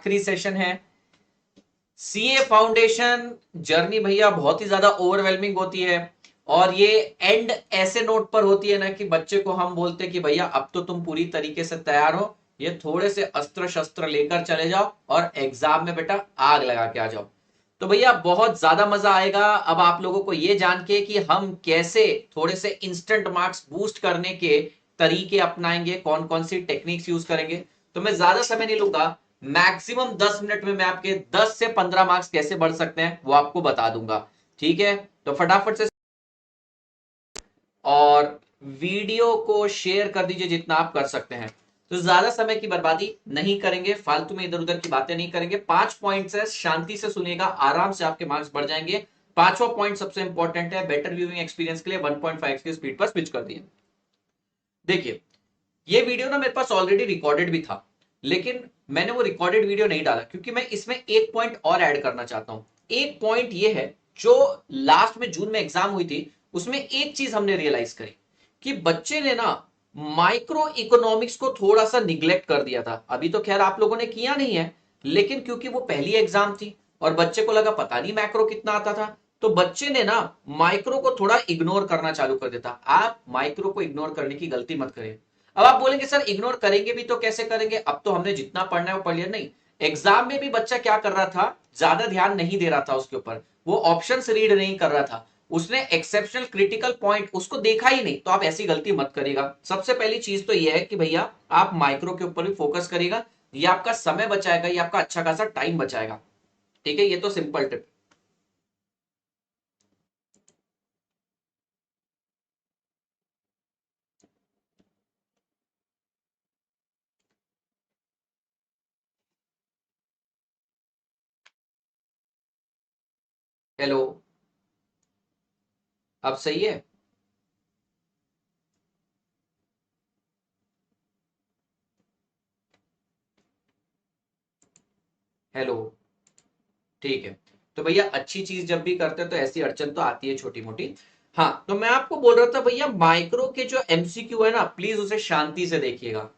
आखिरी सेशन है। CA foundation journey भैया बहुत ही ज्यादा ओवरवेलमिंग होती है और ये एंड ऐसे नोट पर होती है ना कि बच्चे को हम बोलते हैं कि भैया अब तो तुम पूरी तरीके से तैयार हो, ये थोड़े से अस्त्र शस्त्र लेकर चले जाओ और एग्जाम में बेटा आग लगा के आ जाओ। तो भैया बहुत ज्यादा मजा आएगा अब आप लोगों को ये जान के कि हम कैसे थोड़े से इंस्टेंट मार्क्स बूस्ट करने के तरीके अपनाएंगे, कौन कौन सी टेक्निक्स यूज करेंगे। तो मैं ज्यादा समय नहीं लूंगा, मैक्सिमम 10 मिनट में मैं आपके 10 से 15 मार्क्स कैसे बढ़ सकते हैं वो आपको बता दूंगा। ठीक है, तो फटाफट से और वीडियो को शेयर कर दीजिए जितना आप कर सकते हैं। तो ज्यादा समय की बर्बादी नहीं करेंगे, फालतू में इधर उधर की बातें नहीं करेंगे। 5 पॉइंट्स है, शांति से सुनिएगा, आराम से आपके मार्क्स बढ़ जाएंगे। पांचवा पॉइंट सबसे इंपॉर्टेंट है, बेटर व्यूइंग एक्सपीरियंस के लिए 1.5 की स्पीड पर स्विच कर दिए। देखिए ये वीडियो ना मेरे पास ऑलरेडी रिकॉर्डेड भी था, लेकिन मैंने वो रिकॉर्डेड वीडियो नहीं डाला क्योंकि मैं इसमें एक पॉइंट और ऐड करना चाहता हूं। एक पॉइंट ये है, जो लास्ट में जून में एग्जाम हुई थी उसमें एक चीज हमने रियलाइज करी कि बच्चे ने ना माइक्रो इकोनॉमिक्स को थोड़ा सा निग्लेक्ट कर दिया था। अभी तो खैर आप लोगों ने किया नहीं है, लेकिन क्योंकि वो पहली एग्जाम थी और बच्चे को लगा पता नहीं मैक्रो कितना आता था, तो बच्चे ने ना माइक्रो को थोड़ा इग्नोर करना चालू कर देता। आप माइक्रो को इग्नोर करने की गलती मत करिए। अब आप बोलेंगे सर इग्नोर करेंगे भी तो कैसे करेंगे, अब तो हमने जितना पढ़ना है वो पढ़ लिया। नहीं, एग्जाम में भी बच्चा क्या कर रहा था, ज्यादा ध्यान नहीं दे रहा था उसके ऊपर, वो ऑप्शंस रीड नहीं कर रहा था, उसने एक्सेप्शनल क्रिटिकल पॉइंट उसको देखा ही नहीं। तो आप ऐसी गलती मत करिएगा। सबसे पहली चीज तो यह है कि भैया आप माइक्रो के ऊपर भी फोकस करिएगा, ये आपका समय बचाएगा, ये आपका अच्छा खासा टाइम बचाएगा। ठीक है, ये तो सिंपल टिप। हेलो, अब सही है? हेलो, ठीक है। तो भैया अच्छी चीज जब भी करते हैं तो ऐसी अड़चन तो आती है छोटी मोटी। हाँ, तो मैं आपको बोल रहा था भैया माइक्रो के जो एमसीक्यू है ना, प्लीज उसे शांति से देखिएगा,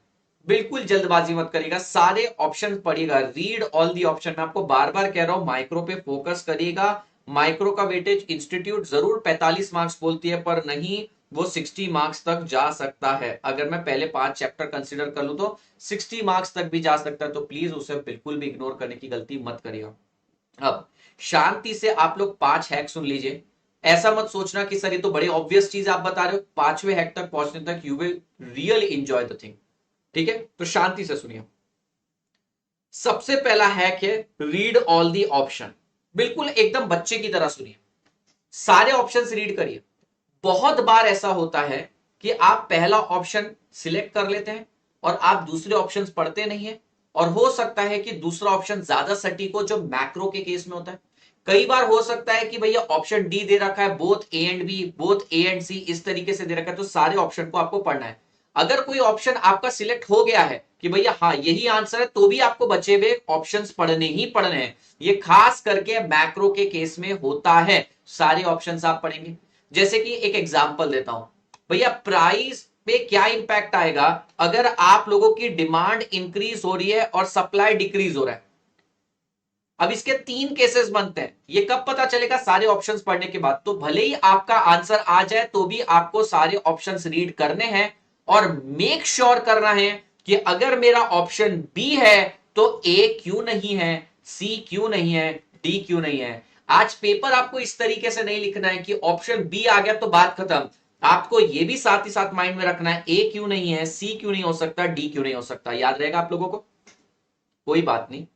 बिल्कुल जल्दबाजी मत करिएगा, सारे ऑप्शन पढ़िएगा, रीड ऑल दी ऑप्शन। मैं आपको बार बार कह रहा हूं माइक्रो पे फोकस करिएगा। माइक्रो का वेटेज इंस्टीट्यूट जरूर 45 मार्क्स बोलती है, पर नहीं, वो 60 मार्क्स तक जा सकता है। अगर मैं पहले 5 चैप्टर कंसीडर कर लूं तो 60 मार्क्स तक भी जा सकता है। तो प्लीज उसे बिल्कुल भी इग्नोर करने की गलती मत करिएगा। अब शांति से आप लोग 5 हैक सुन लीजिए। ऐसा मत सोचना कि सर ये तो बड़े ऑब्वियस चीज आप बता रहे हो, 5वें हैक तक पहुंचने तक you will really enjoy the thing. ठीक है, तो शांति से सुनिए। सबसे पहला हैक है रीड ऑल दी ऑप्शन। बिल्कुल एकदम बच्चे की तरह सुनिए, सारे ऑप्शंस रीड करिए। बहुत बार ऐसा होता है कि आप पहला ऑप्शन सिलेक्ट कर लेते हैं और आप दूसरे ऑप्शंस पढ़ते नहीं है, और हो सकता है कि दूसरा ऑप्शन ज्यादा सटीक हो, जो मैक्रो के केस में होता है। कई बार हो सकता है कि भैया ऑप्शन डी दे रखा है, both A and B, both A and C, इस तरीके से दे रखा है, तो सारे ऑप्शन को आपको पढ़ना है। अगर कोई ऑप्शन आपका सिलेक्ट हो गया है कि भैया हाँ यही आंसर है, तो भी आपको बचे हुए ऑप्शंस पढ़ने ही पढ़ने हैं। ये खास करके मैक्रो के केस में होता है, सारे ऑप्शंस आप पढ़ेंगे। जैसे कि एक एग्जांपल देता हूं, भैया प्राइस पे क्या इंपैक्ट आएगा अगर आप लोगों की डिमांड इंक्रीज हो रही है और सप्लाई डिक्रीज हो रहा है। अब इसके 3 केसेस बनते हैं, ये कब पता चलेगा? सारे ऑप्शंस पढ़ने के बाद। तो भले ही आपका आंसर आ जाए तो भी आपको सारे ऑप्शंस रीड करने हैं और मेक श्योर करना है कि अगर मेरा ऑप्शन बी है तो ए क्यों नहीं है, सी क्यों नहीं है, डी क्यों नहीं है। आज पेपर आपको इस तरीके से नहीं लिखना है कि ऑप्शन बी आ गया तो बात खत्म। आपको यह भी साथ ही साथ माइंड में रखना है ए क्यों नहीं है, सी क्यों नहीं हो सकता, डी क्यों नहीं हो सकता। याद रहेगा आप लोगों को? कोई बात नहीं,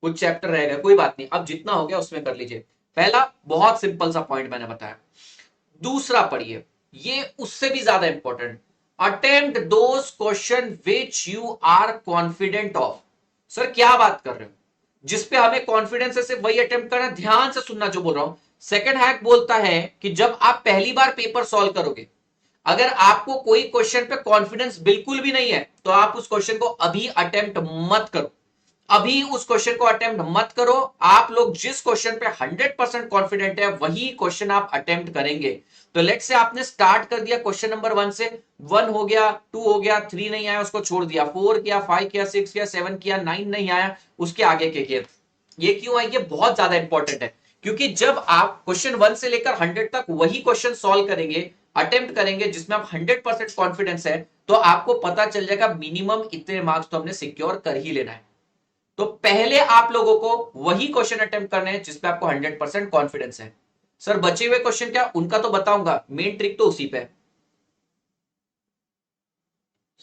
कुछ चैप्टर रहेगा, कोई बात नहीं, अब जितना हो गया उसमें कर लीजिए। पहला बहुत सिंपल सा पॉइंट मैंने बताया। दूसरा पढ़िए, ये उससे भी ज्यादा important, attempt those question which you are confident of. Sir क्या बात कर रहे हो? जिसपे हमें कॉन्फिडेंस है सिर्फ वही अटेम्प्ट करना। ध्यान से सुनना जो बोल रहा हूं। सेकंड हैक बोलता है कि जब आप पहली बार पेपर सॉल्व करोगे, अगर आपको कोई क्वेश्चन पे कॉन्फिडेंस बिल्कुल भी नहीं है तो आप उस क्वेश्चन को अभी अटेम्प्ट मत करो। अभी उस क्वेश्चन को अटेम्प्ट मत करो। आप लोग जिस क्वेश्चन पे 100% कॉन्फिडेंट है वही क्वेश्चन आप अटेम्प्ट करेंगे। तो लेट्स से आपने स्टार्ट कर दिया क्वेश्चन नंबर 1 से, 1 हो गया, 2 हो गया, 3 नहीं आया उसको छोड़ दिया, 4 किया, 5 किया, 6 किया, 7 किया, 9 नहीं आया, उसके आगे के किए। ये क्यों है? ये बहुत ज्यादा इंपॉर्टेंट है, क्योंकि जब आप क्वेश्चन 1 से लेकर 100 तक वही क्वेश्चन सॉल्व करेंगे, अटेम्प्ट करेंगे जिसमें आप 100% कॉन्फिडेंस है, तो आपको पता चल जाएगा मिनिमम इतने मार्क्स तो हमने सिक्योर कर ही लेना है। तो पहले आप लोगों को वही क्वेश्चन अटेम्प्ट करने हैं जिसपे आपको 100% कॉन्फिडेंस है। सर बचे हुए क्वेश्चन क्या, उनका तो बताऊंगा, मेन ट्रिक तो उसी पे है।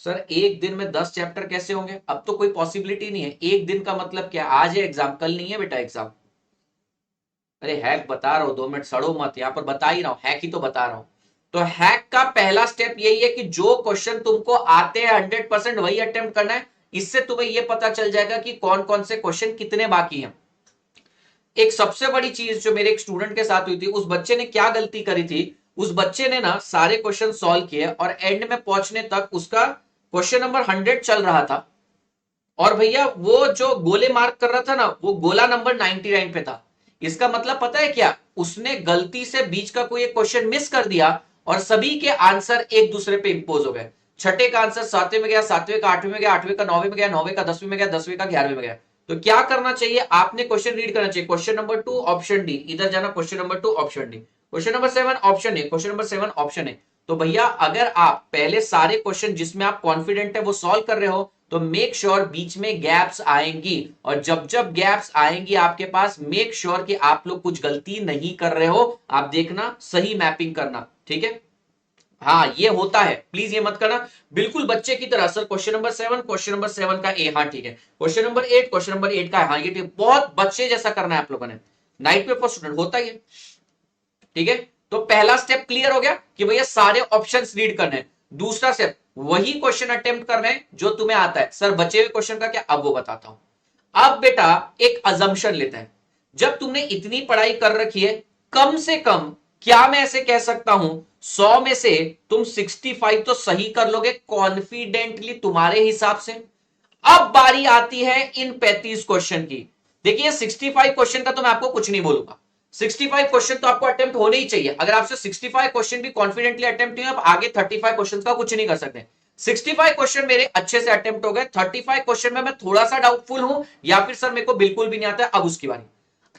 सर एक दिन में 10 चैप्टर कैसे होंगे? अब तो कोई पॉसिबिलिटी नहीं है। एक दिन का मतलब क्या, आज है एग्जाम, कल नहीं है बेटा एग्जाम। अरे हैक बता रहा हूं, 2 मिनट सड़ो मत, यहां पर बता ही रहा हूं, हैक ही तो बता रहा हूं। तो हैक का पहला स्टेप यही है कि जो क्वेश्चन तुमको आते हैं 100% वही अटेम्प्ट करना है। इससे तुम्हें यह पता चल जाएगा कि कौन कौन से क्वेश्चन कितने बाकी हैं। एक सबसे बड़ी चीज जो मेरे एक स्टूडेंट के साथ हुई थी, उस बच्चे ने क्या गलती करी थी, उस बच्चे ने ना सारे क्वेश्चन सॉल्व किए और एंड में पहुंचने तक उसका क्वेश्चन नंबर 100 चल रहा था, और भैया वो जो गोले मार्क कर रहा था ना, वो गोला नंबर 99 पे था। इसका मतलब पता है क्या, उसने गलती से बीच का कोई एक क्वेश्चन मिस कर दिया और सभी के आंसर एक दूसरे पे इंपोज हो गए। छठे का आंसर सातवें में गया, सातवें का आठवें में गया, आठवें का नौवें में गया, नौवें का 10वें में गया, 10वें का 11वें में गया। तो क्या करना चाहिए, आपने क्वेश्चन रीड करना चाहिए, क्वेश्चन नंबर 2 ऑप्शन डी, इधर जाना, question number 2 option D, question number 7 option A, question number 7 option A. तो भैया अगर आप पहले सारे क्वेश्चन जिसमें आप कॉन्फिडेंट है वो सॉल्व कर रहे हो, तो मेक श्योर बीच में गैप्स आएंगी, और जब जब गैप्स आएंगी आपके पास, मेक श्योर कि आप लोग कुछ गलती नहीं कर रहे हो। आप देखना, सही मैपिंग करना, ठीक है। हाँ ये होता है, प्लीज ये मत करना बिल्कुल बच्चे की तरह, sir question number 7, question number 7 का ए, हाँ ठीक है, क्वेश्चन नंबर 8, क्वेश्चन नंबर 8 का, हाँ ये ठीक, बहुत बच्चे जैसा करना है आप लोगों ने। नाइट पेपर स्टूडेंट होता ही है, ठीक है। तो पहला स्टेप क्लियर हो गया कि भैया सारे ऑप्शंस रीड करने हैं। दूसरा स्टेप, वही क्वेश्चन अटेम्प्ट करने हैं जो तुम्हें आता है। सर बचे हुए क्वेश्चन का क्या, अब वो बताता हूं। अब बेटा एक अजम्पशन लेते हैं, जब तुमने इतनी पढ़ाई कर रखी है, कम से कम क्या मैं ऐसे कह सकता हूं 100 में से तुम 65 तो सही कर लोगे कॉन्फिडेंटली तुम्हारे हिसाब से। अब बारी आती है इन 35 क्वेश्चन की। देखिए 65 क्वेश्चन का तो मैं आपको कुछ नहीं बोलूंगा, 65 क्वेश्चन तो आपको अटेम्प्ट होने ही चाहिए। अगर आपसे 65 क्वेश्चन भी कॉन्फिडेंटली अटेम्प्ट नहीं, आप आगे 35 क्वेश्चन का कुछ नहीं कर सकते। 65 क्वेश्चन मेरे अच्छे से अटेम्प्ट हो गए, 35 क्वेश्चन में मैं थोड़ा सा डाउटफुल हूं, या फिर सर मेरे को बिल्कुल भी नहीं आता है, अब उसकी बारी।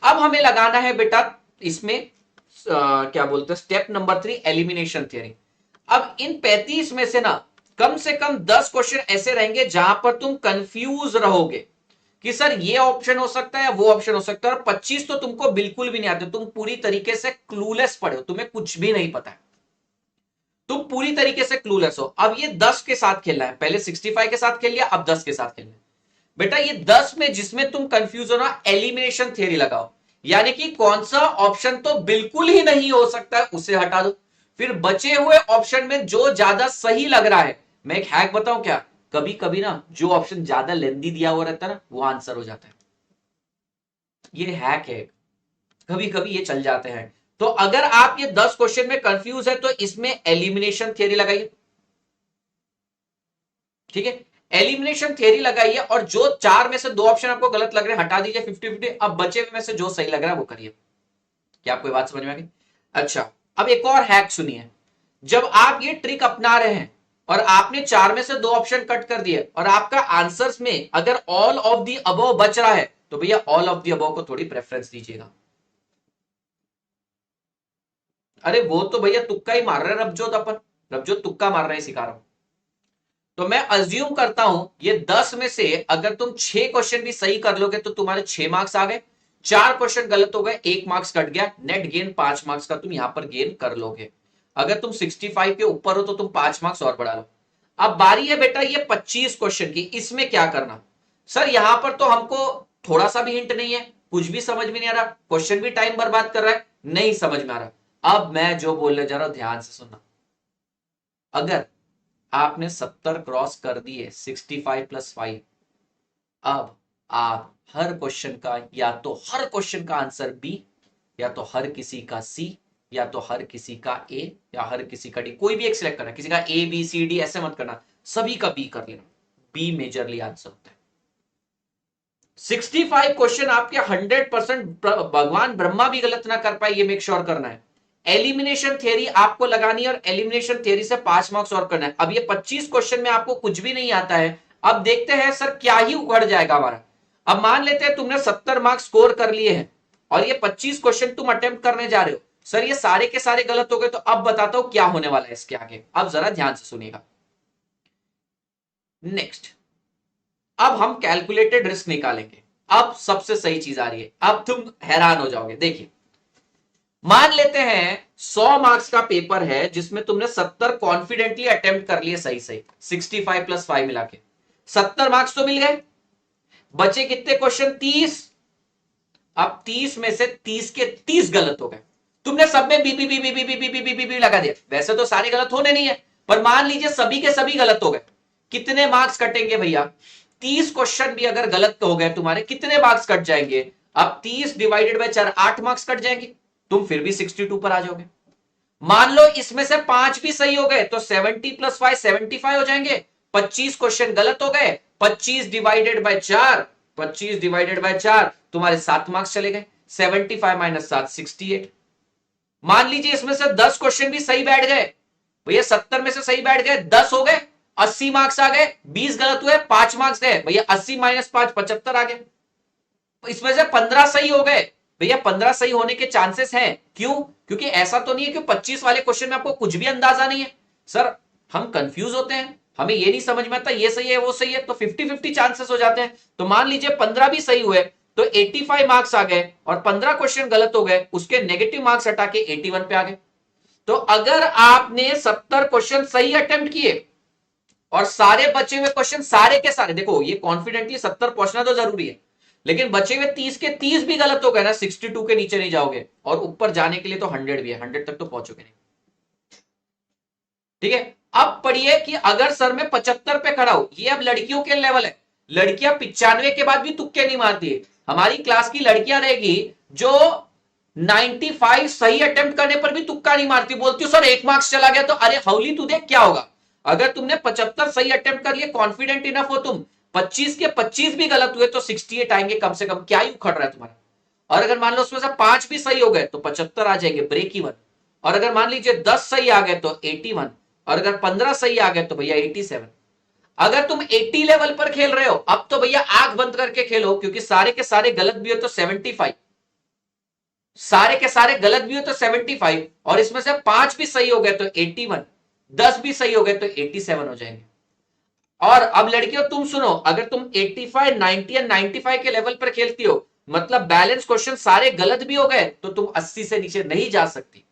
अब हमें लगाना है बेटा इसमें क्या बोलते हैं, स्टेप नंबर 3, एलिमिनेशन थियरी। अब इन 35 में से कम 10 क्वेश्चन ऐसे रहेंगे जहां पर तुम कंफ्यूज रहोगे कि सर ये ऑप्शन हो सकता है, वो ऑप्शन हो सकता है, और 25 तो तुमको बिल्कुल भी नहीं आते, तुम पूरी तरीके से क्लूलेस पड़े हो, तुम्हें कुछ भी नहीं पता है, तुम पूरी तरीके से क्लूलेस हो। अब ये 10 के साथ खेलना है, पहले 65 के साथ खेल लिया, अब 10 के साथ खेलना है। बेटा ये 10 में जिसमें तुम कंफ्यूज हो ना, एलिमिनेशन थियरी लगाओ, यानी कि कौन सा ऑप्शन तो बिल्कुल ही नहीं हो सकता है उसे हटा दो, फिर बचे हुए ऑप्शन में जो ज्यादा सही लग रहा है। मैं एक हैक बताऊं क्या, कभी कभी ना जो ऑप्शन ज्यादा लेंदी दिया हुआ रहता है ना, वो आंसर हो जाता है। ये हैक है, कभी कभी ये चल जाते हैं। तो अगर आप ये 10 क्वेश्चन में कंफ्यूज है तो इसमें एलिमिनेशन थियरी लगाइए, ठीक है। एलिमिनेशन थियरी लगाइए, और जो 4 में से 2 ऑप्शन आपको गलत लग रहे हैं हटा दीजिए 50-50, अब बचे में से जो सही लग रहा है वो करिए। क्या आपको बात समझ में आ गई? अच्छा, अब एक और हैक सुनिए। जब आप ये ट्रिक अपना रहे हैं और आपने 4 में से 2 ऑप्शन कट कर दिए, और आपका आंसर्स में अगर ऑल ऑफ दी अबव बच रहा है, तो भैया ऑल ऑफ दी अबव को थोड़ी प्रेफरेंस दीजिएगा। अरे वो तो भैया तुक्का ही मार रहे हैं रबजोत, अपन रबजोत तुक्का मार रहे हैं, सिखा रहा हूं। तो मैं अज्यूम करता हूं ये 10 में से अगर तुम 6 क्वेश्चन भी सही कर लोगे तो तुम्हारे 6 मार्क्स आ गए, 4 क्वेश्चन गलत हो गए, 1 मार्क्स कट गया, नेट गेन 5 मार्क्स का तुम यहां पर गेन कर लोगे। अगर तुम 65 के ऊपर हो तो तुम 5 मार्क्स और बढ़ा लो। अब बारी है बेटा ये 25 क्वेश्चन की, इसमें क्या करना। सर यहां पर तो हमको थोड़ा सा भी हिंट नहीं है, कुछ भी समझ में नहीं आ रहा, क्वेश्चन भी टाइम बर्बाद कर रहा है, नहीं समझ में आ रहा। अब मैं जो बोलने जा रहा हूं ध्यान से सुनना। अगर आपने 70 क्रॉस कर दिए 65+5, अब आप हर क्वेश्चन का, या तो हर क्वेश्चन का आंसर बी, या तो हर किसी का सी, या तो हर किसी का ए, या हर किसी का डी, कोई भी एक सिलेक्ट करना, किसी का ए बी सी डी ऐसे मत करना, सभी का बी कर लेना, बी मेजरली आंसर होता है। 65 क्वेश्चन आपके 100% भगवान ब्रह्मा भी गलत ना कर पाए, ये मेक श्योर करना है। एलिमिनेशन थ्योरी आपको लगानी है और एलिमिनेशन थ्योरी से 5 मार्क्स और करना है। अब ये 25 क्वेश्चन में आपको कुछ भी नहीं आता है, अब देखते हैं सर क्या ही उखड़ जाएगा हमारा। अब मान लेते हैं तुमने 70 मार्क्स स्कोर कर लिए हैं और ये 25 क्वेश्चन तुम अटेम्प्ट करने जा रहे हो, सर ये सारे के सारे गलत हो गए, तो अब बताता हूं क्या होने वाला है इसके आगे। अब जरा ध्यान से सुनिएगा। नेक्स्ट, अब हम कैलकुलेटेड रिस्क निकालेंगे। अब सबसे सही चीज आ रही है, अब तुम हैरान हो जाओगे। देखिए, मान लेते हैं 100 मार्क्स का पेपर है जिसमें तुमने 70 कॉन्फिडेंटली अटेम्प्ट कर लिए सही सही, 65 प्लस 5 मिला के 70 मार्क्स तो मिल गए। बचे कितने क्वेश्चन? 30। अब 30 में से 30 के 30 गलत हो गए। तुमने सब में B B B B B B B B B B B लगा दिया। वैसे तो सारे गलत होने नहीं है, पर मान लीजिए सभी के सभी गलत हो गए, कितने मार्क्स कटेंगे भैया? 30 क्वेश्चन भी अगर गलत हो गए तुम्हारे, कितने मार्क्स कट जाएंगे? अब 30 डिवाइडेड बाय 4, 8 मार्क्स कट जाएंगे, तुम फिर भी 62 पर आ जाओगे। मान लो इसमें से 5 भी सही हो गए तो 70 प्लस 5 75 हो जाएंगे। 25 क्वेश्चन गलत हो गए, 25 डिवाइडेड बाय 4, 25 डिवाइडेड बाय 4 तुम्हारे 7 मार्क्स चले गए। 75 माइनस 7 68। मान लीजिए इसमें से 10 क्वेश्चन भी सही बैठ गए भैया, 70 में से सही बैठ गए, 10 हो गए, 80 मार्क्स आ गए। 20 गलत हुए, 5 मार्क्स गए भैया, 80 माइनस 5 75 आ गए। इसमें से 15 सही हो गए भैया, 15 सही होने के चांसेस हैं। क्यों? क्योंकि ऐसा तो नहीं है कि 25 वाले क्वेश्चन में आपको कुछ भी अंदाजा नहीं है। सर हम कंफ्यूज होते हैं, हमें ये नहीं समझ में आता ये सही है वो सही है, तो 50-50 चांसेस हो जाते हैं। तो मान लीजिए 15 भी सही हुए तो 85 मार्क्स आ गए, और 15 क्वेश्चन गलत हो गए, उसके नेगेटिव मार्क्स हटा के 81 पे आ गए। तो अगर आपने 70 क्वेश्चन सही अटेम्प्ट किए और सारे बचे हुए क्वेश्चन सारे के सारे, देखो ये कॉन्फिडेंटली 70 पहुंचना तो जरूरी है, लेकिन बचे हुए 30 के 30 भी गलत हो गए ना, 62 के नीचे नहीं जाओगे, और ऊपर जाने के लिए तो 100 भी है, 100 तक तो पहुंचोगे नहीं। ठीक है, अब पढ़िए कि अगर सर मैं 75 पे खड़ा हूं, ये अब लड़कियों के लेवल है। लड़कियां 95 के बाद भी तुक्के नहीं मारती है। हमारी क्लास की लड़कियां रहेगी जो 95 सही अटेम्प्ट करने पर भी तुक्का नहीं मारती, बोलती हो सर 1 मार्क्स चला गया, तो अरे हौली तू देख क्या होगा। अगर तुमने 75 सही अटेम्प्ट कर लिए, कॉन्फिडेंट इनफ हो तुम, 25 के 25 भी गलत हुए तो 68 आएंगे कम से कम, क्या ही उखड़ रहा है तुम्हारा। और अगर मान लो उसमें से 5 भी सही हो गए तो 75 आ जाएंगे, ब्रेक इवन। और अगर मान लीजिए 10 सही आ गए तो 81, और अगर 15 सही आ गए तो भैया 87। अगर तुम 80 लेवल पर खेल रहे हो, अब तो भैया आंख बंद करके खेलो, क्योंकि सारे के सारे गलत भी हो तो 75, सारे के सारे गलत भी हो तो 75, और इसमें से 5 भी सही हो गए तो 81, 10 भी सही हो गए तो 87 हो जाएंगे। और अब लड़कियों तुम सुनो, अगर तुम 85, 90 या 95 के लेवल पर खेलती हो, मतलब बैलेंस क्वेश्चन सारे गलत भी हो गए, तो तुम 80 से नीचे नहीं जा सकती।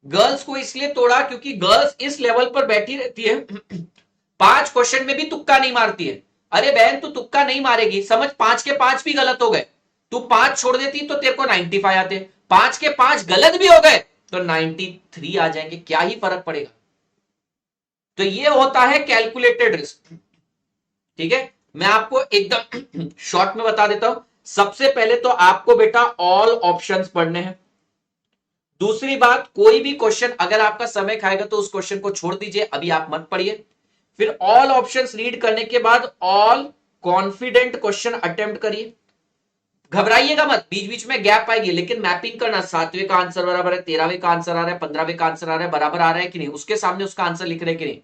गर्ल्स को इसलिए तोड़ा क्योंकि गर्ल्स इस लेवल पर बैठी रहती है, 5 क्वेश्चन में भी तुक्का नहीं मारती है। अरे बहन तू तुक्का नहीं मारेगी, समझ 5 के 5 भी गलत हो गए, तू 5 छोड़ देती तो तेरे को 95 आते, 5 के 5 गलत भी हो गए तो 93 आ जाएंगे, क्या ही फर्क पड़ेगा। तो ये होता है कैलकुलेटेड रिस्क। ठीक है, मैं आपको एकदम शॉर्ट में बता देता हूं। सबसे पहले तो आपको बेटा ऑल ऑप्शंस पढ़ने हैं। दूसरी बात, कोई भी क्वेश्चन अगर आपका समय खाएगा तो उस क्वेश्चन को छोड़ दीजिए, अभी आप मत पढ़िए। फिर ऑल ऑप्शंस रीड करने के बाद ऑल कॉन्फिडेंट क्वेश्चन अटेम्प्ट करिए। घबराइएगा मत, बीच बीच में गैप आएगी, लेकिन मैपिंग करना, 7वें का आंसर बराबर है, 13वें का आंसर आ रहा है, 15वें का आंसर आ रहा है, बराबर आ रहा है कि नहीं, उसके सामने उसका आंसर लिख रहे कि नहीं,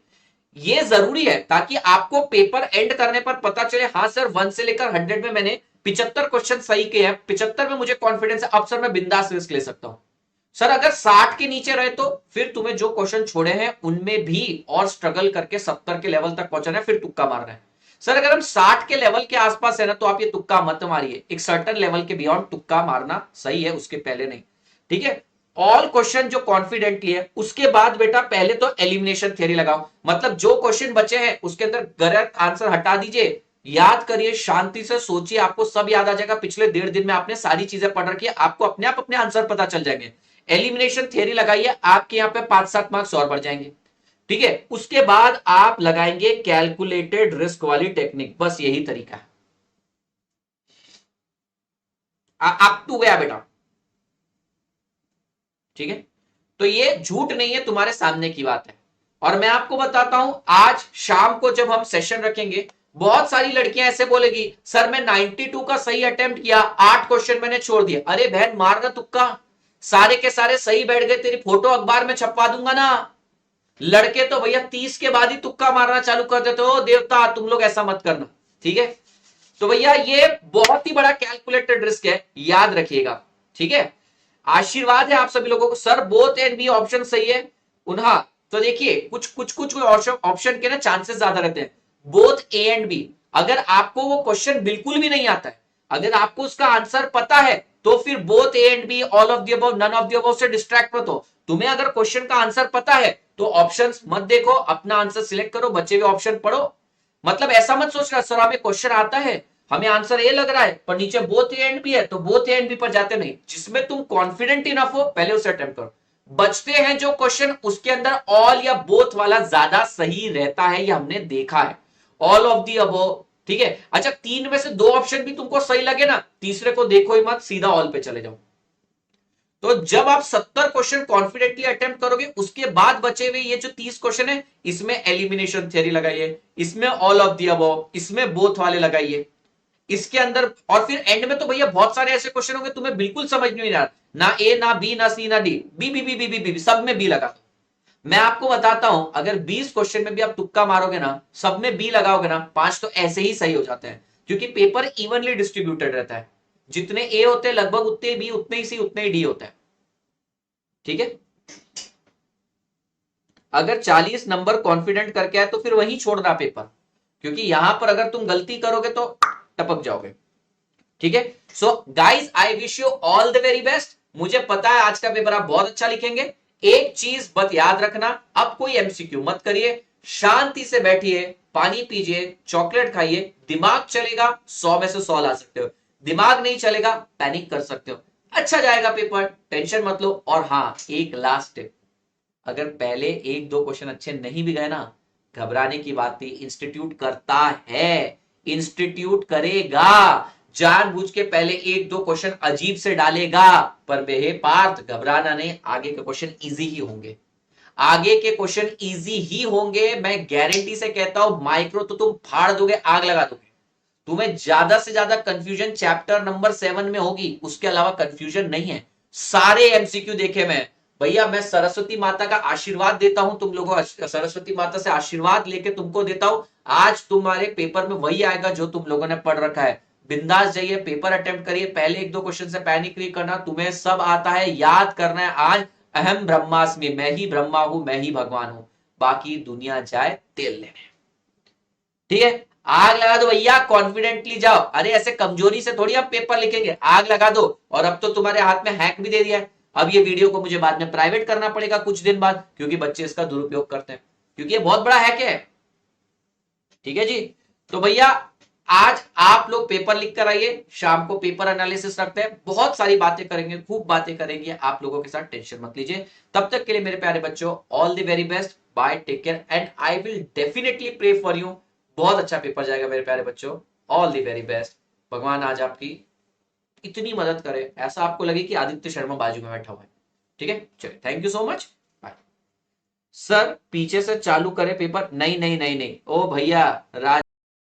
ये जरूरी है, ताकि आपको पेपर एंड करने पर पता चले हाँ सर 1 से लेकर 100 में मैंने 75 क्वेश्चन सही किए हैं, 75 में मुझे कॉन्फिडेंस है, अब सर मैं बिंदास रिस्क ले सकता हूं। सर अगर 60 के नीचे रहे तो फिर तुम्हें जो क्वेश्चन छोड़े हैं उनमें भी और स्ट्रगल करके 70 के लेवल तक पहुंचना है, फिर तुक्का मारना है। सर अगर हम 60 के लेवल के आसपास है ना, तो आप ये तुक्का मत मारिए, एक सर्टेन लेवल के बियॉन्ड तुक्का मारना सही है, उसके पहले नहीं। ठीक है, ऑल क्वेश्चन जो कॉन्फिडेंटली है, उसके बाद बेटा पहले तो एलिमिनेशन थ्योरी लगाओ, मतलब जो क्वेश्चन बचे हैं उसके अंदर गलत आंसर हटा दीजिए, याद करिए, शांति से सोचिए, आपको सब याद आ जाएगा। पिछले 1.5 दिन में आपने सारी चीजें पढ़ रखी है, आपको अपने आप अपने आंसर पता चल जाएंगे। एलिमिनेशन थ्योरी लगाइए, आपके यहां पे 5-7 मार्क्स और बढ़ जाएंगे। ठीक है, उसके बाद आप लगाएंगे कैलकुलेटेड रिस्क वाली टेक्निक, बस यही तरीका है। आप टू गया बेटा। ठीक है, तो ये झूठ नहीं है, तुम्हारे सामने की बात है। और मैं आपको बताता हूं, आज शाम को जब हम सेशन रखेंगे, बहुत सारी लड़कियां ऐसे बोलेगी सर मैं 92 का सही अटेम्प्ट किया, 8 क्वेश्चन मैंने छोड़ दिया। अरे बहन मारना तुक्का, सारे के सारे सही बैठ गए, तेरी फोटो अखबार में छपवा दूंगा ना। लड़के तो भैया 30 के बाद ही तुक्का मारना चालू कर देते हो, देवता तुम लोग ऐसा मत करना, ठीक है। तो भैया ये बहुत ही बड़ा कैलकुलेटेड रिस्क है, याद रखिएगा, ठीक है। आशीर्वाद है आप सभी लोगों को, sir both and B option सही है उन्हा। तो देखिए कुछ ऑप्शन के ना चांसेस ज्यादा रहते हैं, बोथ ए एंड बी। अगर आपको वो क्वेश्चन बिल्कुल भी नहीं आता है, अगर आपको उसका आंसर पता है, तो फिर both A and B, all of the above, none of the above से डिस्ट्रैक्ट मत हो। तुम्हें अगर क्वेश्चन का आंसर पता है तो ऑप्शंस मत देखो, अपना आंसर सिलेक्ट करो, बचे हुए ऑप्शन पढ़ो। मतलब ऐसा मत सोच रहा सर हमें क्वेश्चन आता है, हमें आंसर ए लग रहा है, पर नीचे बोथ ए एंड बी है, तो बोथ ए एंड बी पर जाते नहीं। जिसमें तुम कॉन्फिडेंट इनफ हो पहले उसे अटेम्प्ट करो। बचते हैं जो क्वेश्चन उसके अंदर ऑल या बोथ वाला ज्यादा सही रहता है, ये हमने देखा है, ऑल ऑफ दी अबव, ठीक है। अच्छा 3 में से 2 ऑप्शन भी तुमको सही लगे ना, तीसरे को देखो ही मत, सीधा ऑल पे चले जाओ। तो जब आप 70 क्वेश्चन कॉन्फिडेंटली अटेम्प्ट करोगे, उसके बाद बचे हुए ये जो 30 क्वेश्चन है, इसमें एलिमिनेशन थ्योरी लगाइए, इसमें ऑल ऑफ दी अबव, इसमें बोथ वाले लगाइए, इसके अंदर। और फिर एंड में तो भैया बहुत सारे ऐसे क्वेश्चन होंगे तुम्हें बिल्कुल समझ नहीं आ रहा, ना ए ना बी ना सी ना D, B B B B B B सब में बी लगा दो। मैं आपको बताता हूं, अगर 20 क्वेश्चन में भी आप तुक्का मारोगे ना, सब में बी लगाओगे ना, 5 तो ऐसे ही सही हो जाते हैं, क्योंकि पेपर इवनली डिस्ट्रीब्यूटेड रहता है। जितने ए होते हैं लगभग उतने बी, उतने ही सी, उतने ही डी होते हैं, ठीक है। अगर 40 नंबर कॉन्फिडेंट करके आए तो फिर वहीं छोड़ना पेपर, क्योंकि यहां पर अगर तुम गलती करोगे तो टपक जाओगे, ठीक है। So guys I wish you all the very best. मुझे पता है आज का पेपर आप बहुत अच्छा लिखेंगे। एक चीज बस याद रखना, अब कोई एमसीक्यू मत करिए, शांति से बैठिए, पानी पीजिए, चॉकलेट खाइए, दिमाग चलेगा 100 में से 100 ला सकते हो, दिमाग नहीं चलेगा पैनिक कर सकते हो। अच्छा जाएगा पेपर, टेंशन मत लो। और हाँ एक लास्ट टिप, अगर पहले 1-2 क्वेश्चन अच्छे नहीं भी गए ना, घबराने की बात नहीं, इंस्टीट्यूट करता है, इंस्टीट्यूट करेगा, जानबूझ के पहले 1-2 क्वेश्चन अजीब से डालेगा, पर बेहे पार्थ घबराना नहीं, आगे के क्वेश्चन इजी ही होंगे, आगे के क्वेश्चन इजी ही होंगे। मैं गारंटी से कहता हूं, माइक्रो तो तुम फाड़ दोगे, आग लगा दोगे। तुम्हें ज्यादा से ज्यादा कंफ्यूजन चैप्टर नंबर 7 में होगी, उसके अलावा कंफ्यूजन नहीं है। सारे एमसीक्यू देखे मैं भैया, मैं सरस्वती माता का आशीर्वाद देता हूं तुम लोगों, सरस्वती माता से आशीर्वाद लेके तुमको देता हूं, आज तुम्हारे पेपर में वही आएगा जो तुम लोगों ने पढ़ रखा है। बिंदास जाइए, पेपर अटेम्प्ट करिए, पहले 1-2 क्वेश्चन से पैनिक नहीं करना, तुम्हें सब आता है, याद करना है आज, अहम ब्रह्मास्मि, मैं ही ब्रह्मा हूं, मैं ही भगवान हूं, बाकी दुनिया जाए तेल लेने, ठीक है। आग लगा दो भैया, कॉन्फिडेंटली जाओ, अरे ऐसे कमजोरी से थोड़ी आप पेपर लिखेंगे, आग लगा दो। और अब तो तुम्हारे हाथ में हैक भी दे दिया है, अब ये वीडियो को मुझे बाद में प्राइवेट करना पड़ेगा कुछ दिन बाद, क्योंकि बच्चे इसका दुरुपयोग करते हैं, क्योंकि ये बहुत बड़ा हैक है, ठीक है जी। तो भैया आज आप लोग पेपर लिख कर आइए, शाम को पेपर एनालिसिस रखते हैं, बहुत सारी बातें करेंगे, खूब बातें करेंगे आप लोगों के साथ, टेंशन मत लीजिए। तब तक के लिए मेरे प्यारे बच्चों, all the very best, bye, take care, and I will definitely pray for you. बहुत अच्छा पेपर जाएगा मेरे प्यारे बच्चों, ऑल द वेरी बेस्ट। भगवान आज आपकी इतनी मदद करे, ऐसा आपको लगे कि आदित्य शर्मा बाजू में बैठा हुआ है, ठीक है। चलिए, thank you so much, bye. Sir पीछे से चालू करे पेपर, नहीं नहीं नहीं नहीं, ओ भैया राज